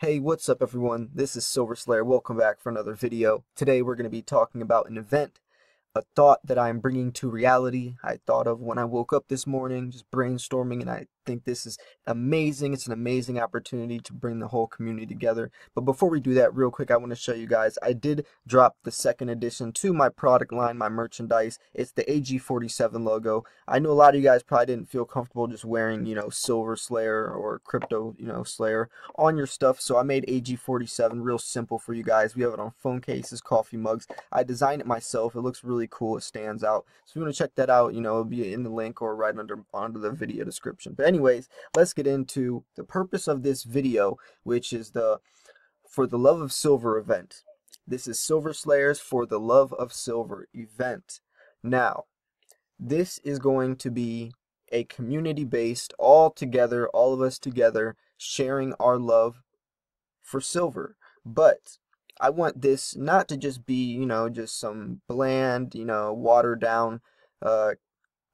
Hey, what's up everyone? This is Silver Slayer. Welcome back for another video. Today we're going to be talking about an event, a thought that I'm bringing to reality. I thought of when I woke up this morning, just brainstorming, and I think this is amazing. It's an amazing opportunity to bring the whole community together. But before we do that, real quick, I want to show you guys, I did drop the second edition to my product line, my merchandise. It's the AG47 logo. I know a lot of you guys probably didn't feel comfortable just wearing, Silver Slayer or Crypto, Slayer on your stuff. So I made AG47 real simple for you guys. We have it on phone cases, coffee mugs. I designed it myself. It looks really cool. It stands out. So if you want to check that out, it'll be in the link or right under the video description. But anyways, let's get into the purpose of this video, which is the For the Love of Silver event. This is Silver Slayers For the Love of Silver event. Now, this is going to be a community-based, all together, all of us together, sharing our love for silver. But I want this not to just be, just some bland, watered down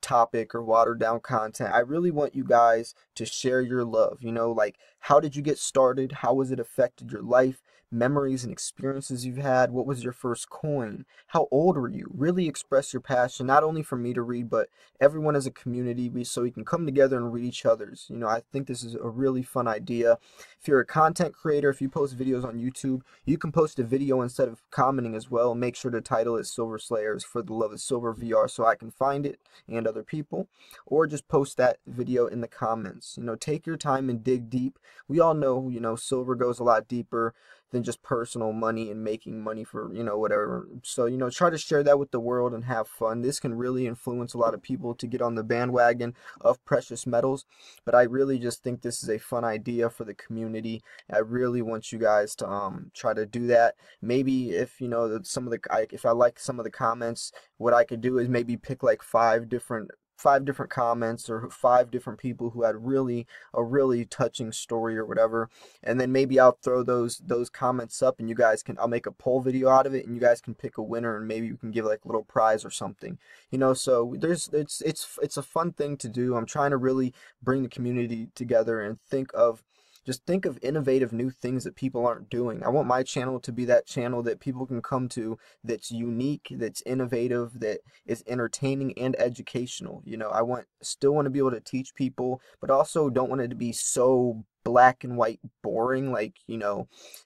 topic or watered down content. I really want you guys to share your love, like how did you get started? How has it affected your life? Memories and experiences you've had. What was your first coin? How old were you? Really express your passion, not only for me to read, but everyone as a community, so we can come together and read each other's. I think this is a really fun idea. If you're a content creator, if you post videos on YouTube, you can post a video instead of commenting as well. Make sure to title it Silver Slayers For the Love of Silver VR so I can find it and other people, or just post that video in the comments. Take your time and dig deep. We all know, silver goes a lot deeper than just personal money and making money for, whatever. So, try to share that with the world and have fun. This can really influence a lot of people to get on the bandwagon of precious metals. But I really just think this is a fun idea for the community. I really want you guys to try to do that. Maybe if, if I like some of the comments, what I could do is maybe pick like five different comments or five different people who had a really touching story or whatever, and then maybe I'll throw those comments up, and I'll make a poll video out of it, and you guys can pick a winner, and maybe you can give like a little prize or something, so it's a fun thing to do. I'm trying to really bring the community together and think of innovative new things that people aren't doing. I want my channel to be that channel that people can come to, that's unique, that's innovative, that is entertaining and educational. Still want to be able to teach people, but also don't want it to be so black and white boring, like,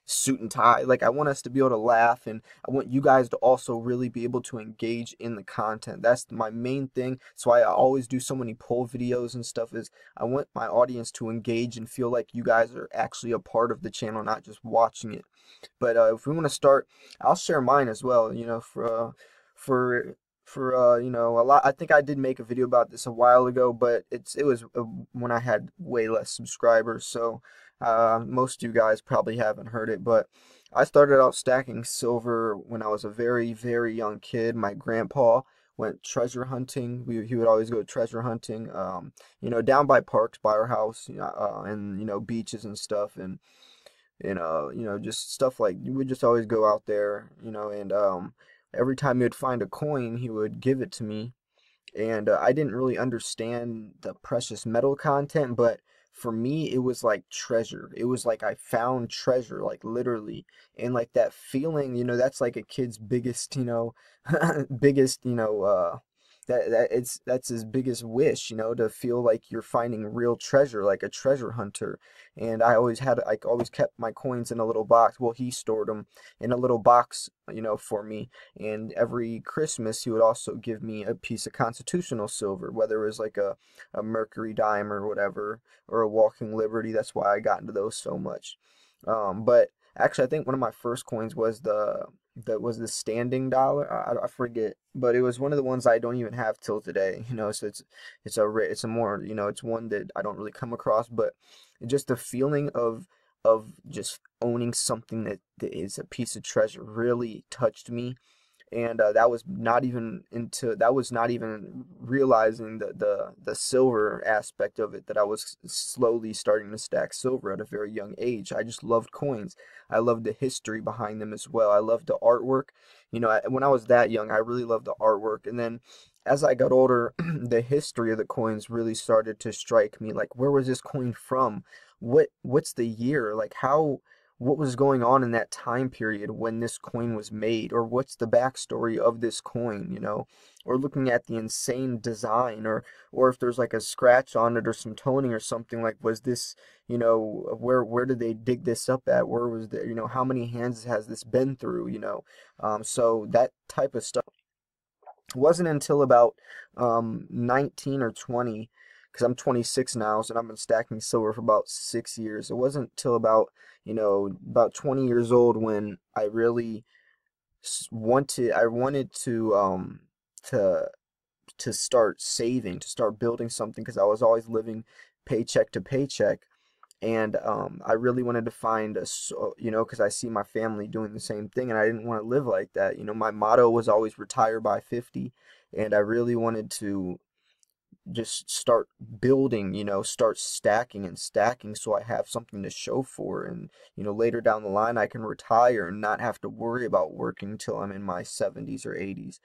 suit and tie. Like, I want us to be able to laugh, and I want you guys to also really be able to engage in the content. That's my main thing. So I always do so many poll videos and stuff, is I want my audience to engage and feel like you guys are actually a part of the channel, not just watching it. But if we want to start, I'll share mine as well, a lot. I think I did make a video about this a while ago, but it was when I had way less subscribers, so most of you guys probably haven't heard it. But I started out stacking silver when I was a very, very young kid. My grandpa went treasure hunting. He would always go treasure hunting, down by parks by our house, and beaches and stuff, and just stuff like, we would just always go out there, and every time he would find a coin, he would give it to me. And I didn't really understand the precious metal content, but for me, it was like treasure. It was like I found treasure, like literally. And like that feeling, that's like a kid's biggest, biggest, that's his biggest wish, to feel like you're finding real treasure, like a treasure hunter. And I always kept my coins in a little box. Well, he stored them in a little box, for me. And every Christmas, he would also give me a piece of constitutional silver, whether it was like a Mercury dime or whatever, or a Walking Liberty. That's why I got into those so much. But actually, I think one of my first coins was the standing dollar. I forget, but it was one of the ones I don't even have till today. So it's a more, it's one that I don't really come across, but just the feeling of just owning something that is a piece of treasure really touched me. And that was not even realizing the silver aspect of it, that I was slowly starting to stack silver at a very young age. I just loved coins. I loved the history behind them as well. I loved the artwork. When I was that young, I really loved the artwork. And then as I got older, the history of the coins really started to strike me. Like, where was this coin from? What's the year? Like, what was going on in that time period when this coin was made, or what's the backstory of this coin, or looking at the insane design, or if there's like a scratch on it or some toning or something, like was this, where did they dig this up at? Where was the, how many hands has this been through, so that type of stuff. It wasn't until about 19 or 20, because I'm 26 now, so I've been stacking silver for about 6 years. It wasn't until about 20 years old when I really I wanted to to start saving, to start building something, because I was always living paycheck to paycheck. And I really wanted to find because I see my family doing the same thing, and I didn't want to live like that. My motto was always retire by 50, and I really wanted to just start building, start stacking and stacking, so I have something to show for. And, later down the line, I can retire and not have to worry about working till I'm in my 70s or 80s.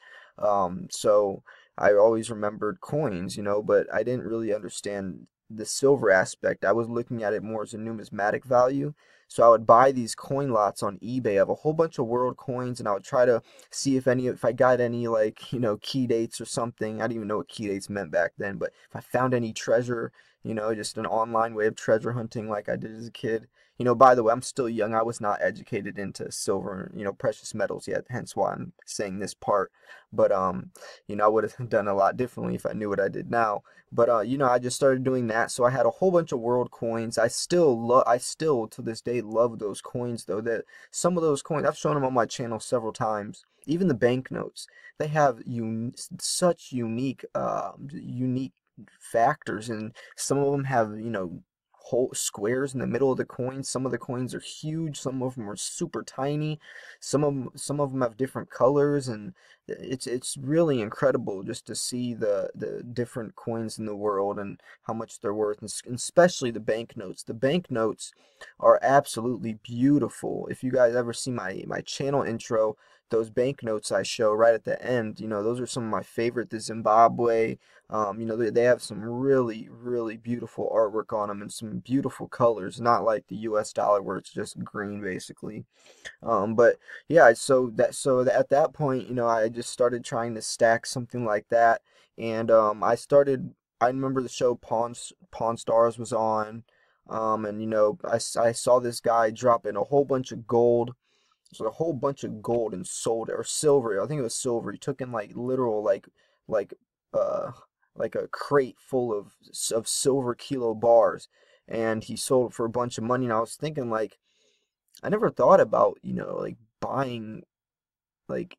So I always remembered coins, but I didn't really understand the silver aspect. I was looking at it more as a numismatic value. So I would buy these coin lots on eBay of a whole bunch of world coins, and I would try to see if I got any, like, key dates or something. I didn't even know what key dates meant back then, but if I found any treasure, just an online way of treasure hunting like I did as a kid. By the way, I'm still young. I was not educated into silver, precious metals yet, hence why I'm saying this part. But I would have done a lot differently if I knew what I did now. But I just started doing that. So I had a whole bunch of world coins. I still to this day love those coins, though. That some of those coins, I've shown them on my channel several times. Even the banknotes, they have such unique factors, and some of them have, whole squares in the middle of the coin. Some of the coins are huge, some of them are super tiny, some of them have different colors, and it's really incredible just to see the different coins in the world and how much they're worth, and especially the banknotes. The banknotes are absolutely beautiful. If you guys ever see my channel intro, those banknotes I show right at the end, those are some of my favorite. The Zimbabwe, they have some really, really beautiful artwork on them and some beautiful colors, not like the US dollar where it's just green basically. But yeah, at that point, I just started trying to stack something like that, and I remember the show Pawn Stars was on, and I saw this guy drop in a whole bunch of gold. So a whole bunch of gold and sold, or silver. I think it was silver. He took in like literal like uh like a crate full of silver kilo bars, and he sold it for a bunch of money. And I was thinking, like, I never thought about, like like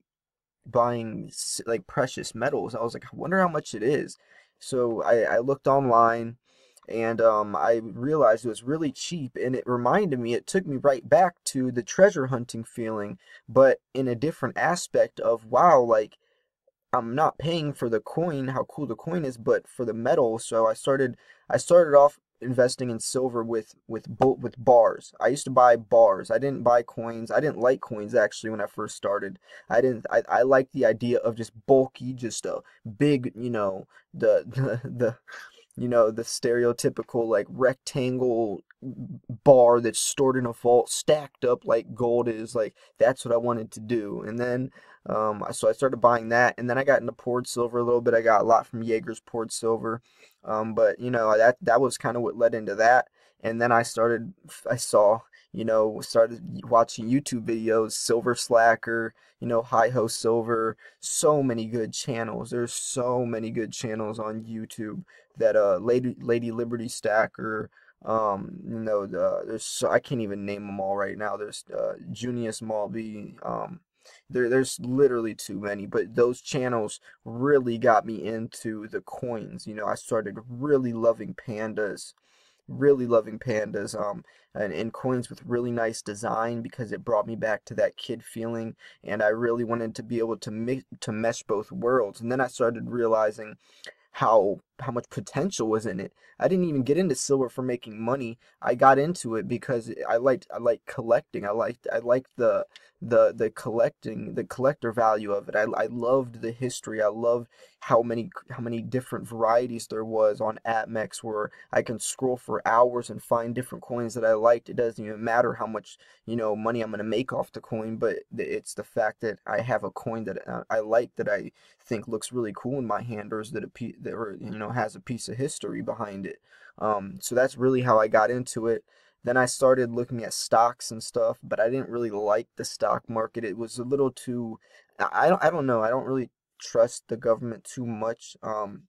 like precious metals. I was like, I wonder how much it is. So I looked online, and I realized it was really cheap, and it reminded me, it took me right back to the treasure hunting feeling, but in a different aspect of, wow, like, I'm not paying for the coin, how cool the coin is, but for the metal. So I started off investing in silver with bars. I used to buy bars. I didn't buy coins. I didn't like coins actually when I first started. I liked the idea of just bulky, just a big, the stereotypical like rectangle bar that's stored in a vault, stacked up like gold is. Like, that's what I wanted to do. And then so I started buying that, and then I got into poured silver a little bit. I got a lot from Jaeger's poured silver, but that was kind of what led into that. And then I saw, started watching YouTube videos, Silver Slacker, Hi Ho Silver, so many good channels. There's so many good channels on YouTube, that Lady Liberty Stacker, I can't even name them all right now. There's Junius Malby, there's literally too many, but those channels really got me into the coins. I started really loving pandas, and coins with really nice design, because it brought me back to that kid feeling, and I really wanted to be able to mesh both worlds. And then I started realizing how much potential was in it. I didn't even get into silver for making money. I got into it because I liked collecting. I liked the collector value of it. I loved the history. I loved how many different varieties there was on APMEX, where I can scroll for hours and find different coins that I liked. It doesn't even matter how much, money I'm going to make off the coin, but it's the fact that I have a coin that I like, that I think looks really cool in my hand, or is that has a piece of history behind it. So that's really how I got into it. Then I started looking at stocks and stuff, but I didn't really like the stock market. It was a little too, I don't know. I don't really trust the government too much. I'm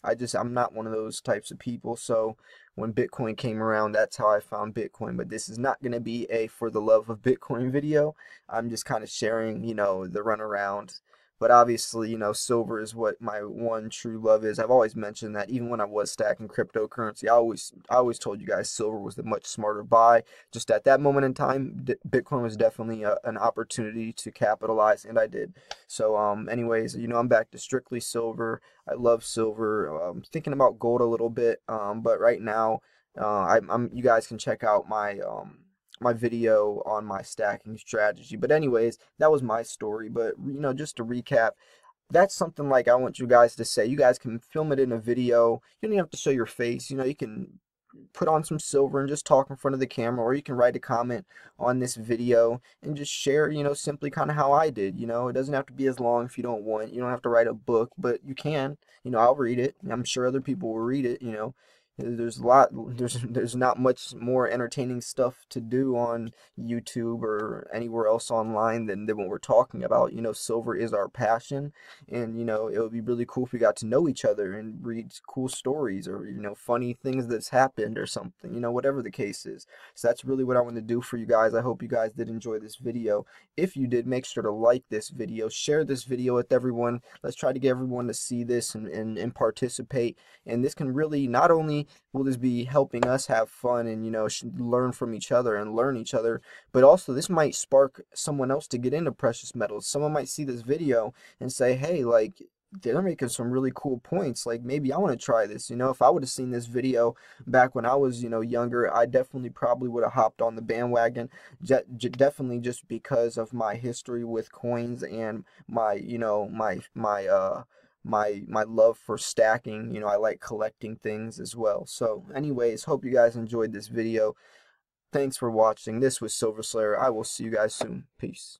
not one of those types of people. So when Bitcoin came around, that's how I found Bitcoin. But this is not going to be a for the love of Bitcoin video. I'm just kind of sharing, the runaround. But obviously, silver is what my one true love is. I've always mentioned that. Even when I was stacking cryptocurrency, I always told you guys silver was the much smarter buy. Just at that moment in time, Bitcoin was definitely an opportunity to capitalize, and I did. So, anyways, I'm back to strictly silver. I love silver. Thinking about gold a little bit, but right now, you guys can check out my video on my stacking strategy. But anyways, that was my story. But just to recap, that's something like I want you guys to say. You guys can film it in a video. You don't even have to show your face. You can put on some silver and just talk in front of the camera, or you can write a comment on this video and just share, simply kind of how I did. It doesn't have to be as long if you don't want. You don't have to write a book, but you can. I'll read it. I'm sure other people will read it. There's not much more entertaining stuff to do on YouTube or anywhere else online than what we're talking about. Silver is our passion, and it would be really cool if we got to know each other and read cool stories, or funny things that's happened or something, whatever the case is. So that's really what I want to do for you guys. I hope you guys did enjoy this video. If you did, make sure to like this video, share this video with everyone. Let's try to get everyone to see this and participate. And this can really, not only will this be helping us have fun and learn from each other and learn each other, but also this might spark someone else to get into precious metals. Someone might see this video and say, hey, like, they're making some really cool points, like maybe I want to try this. If I would have seen this video back when I was younger, I definitely probably would have hopped on the bandwagon, definitely, just because of my history with coins and my love for stacking. I like collecting things as well. So anyways, hope you guys enjoyed this video. Thanks for watching. This was Silver Slayer. I will see you guys soon. Peace.